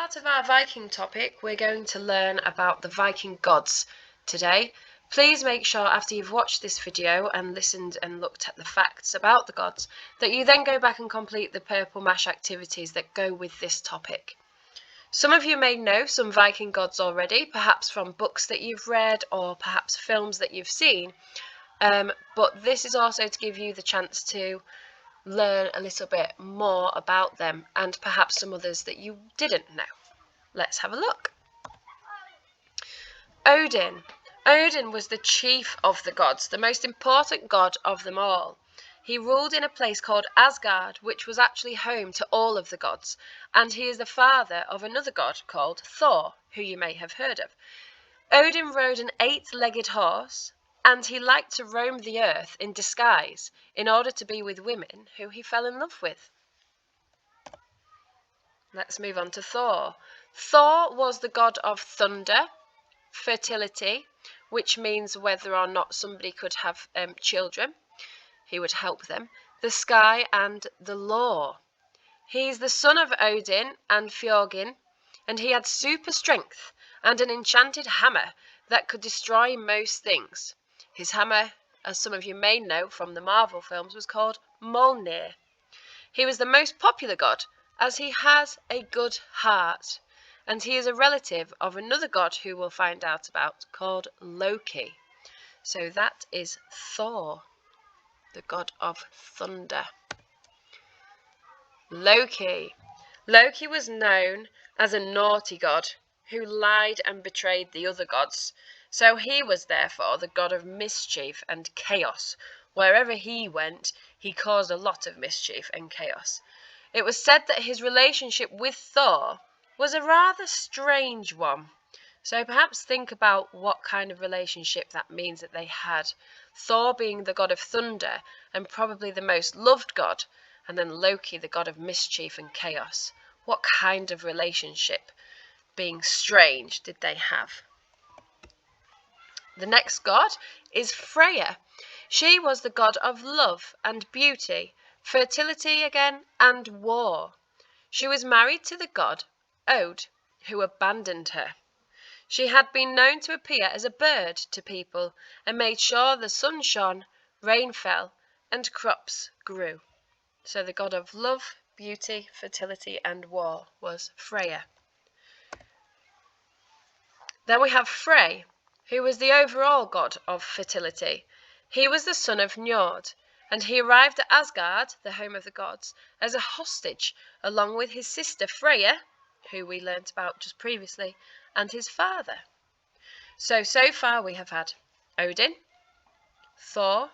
part of our Viking topic, we're going to learn about the Viking gods today. Please make sure after you've watched this video and listened and looked at the facts about the gods that you then go back and complete the purple mash activities that go with this topic. Some of you may know some Viking gods already, perhaps from books that you've read or perhaps films that you've seen, but this is also to give you the chance to learn a little bit more about them and perhaps some others that you didn't know. Let's have a look. Odin. Odin was the chief of the gods, the most important god of them all. He ruled in a place called Asgard, which was actually home to all of the gods, and he is the father of another god called Thor, who you may have heard of. Odin rode an 8-legged horse, and he liked to roam the earth in disguise in order to be with women who he fell in love with. Let's move on to Thor. Thor was the god of thunder, fertility, which means whether or not somebody could have children, he would help them, the sky and the law. He's the son of Odin and Fjorgyn, and he had super strength and an enchanted hammer that could destroy most things. His hammer, as some of you may know from the Marvel films, was called Mjolnir. He was the most popular god as he has a good heart, and he is a relative of another god who we'll find out about called Loki. So that is Thor, the god of thunder. Loki. Loki was known as a naughty god who lied and betrayed the other gods. So he was therefore the god of mischief and chaos. Wherever he went, he caused a lot of mischief and chaos. It was said that his relationship with Thor was a rather strange one. So perhaps think about what kind of relationship that means that they had. Thor being the god of thunder and probably the most loved god, and then Loki the god of mischief and chaos. What kind of relationship, being strange, did they have? The next god is Freyja. She was the god of love and beauty, fertility again, and war. She was married to the god Odin, who abandoned her. She had been known to appear as a bird to people and made sure the sun shone, rain fell, and crops grew. So the god of love, beauty, fertility, and war was Freyja. Then we have Frey, who was the overall god of fertility. He was the son of Njord, and he arrived at Asgard, the home of the gods, as a hostage, along with his sister Freyja, who we learnt about just previously, and his father. So far we have had Odin, Thor,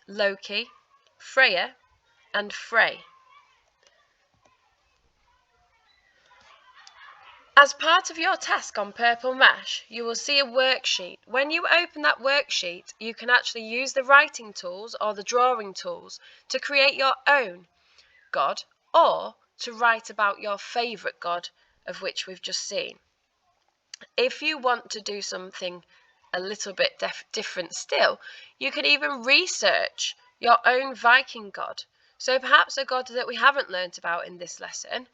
Loki, Freyja, and Frey. As part of your task on Purple Mash, you will see a worksheet. When you open that worksheet, you can actually use the writing tools or the drawing tools to create your own god or to write about your favourite god, of which we've just seen. If you want to do something a little bit different still, you can even research your own Viking god. So perhaps a god that we haven't learnt about in this lesson,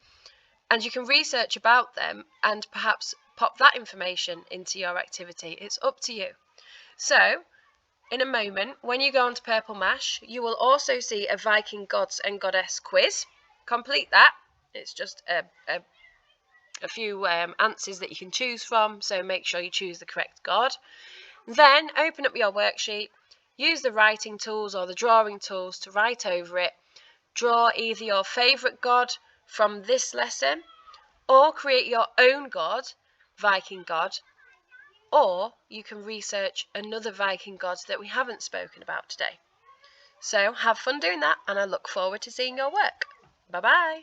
and you can research about them and perhaps pop that information into your activity. It's up to you. So, in a moment, when you go onto Purple Mash, you will also see a Viking Gods and Goddess quiz. Complete that. It's just a few answers that you can choose from, so make sure you choose the correct god. Then, open up your worksheet, use the writing tools or the drawing tools to write over it. Draw either your favourite god from this lesson, or create your own god, Viking god, or you can research another Viking god that we haven't spoken about today. So have fun doing that, and I look forward to seeing your work. Bye bye.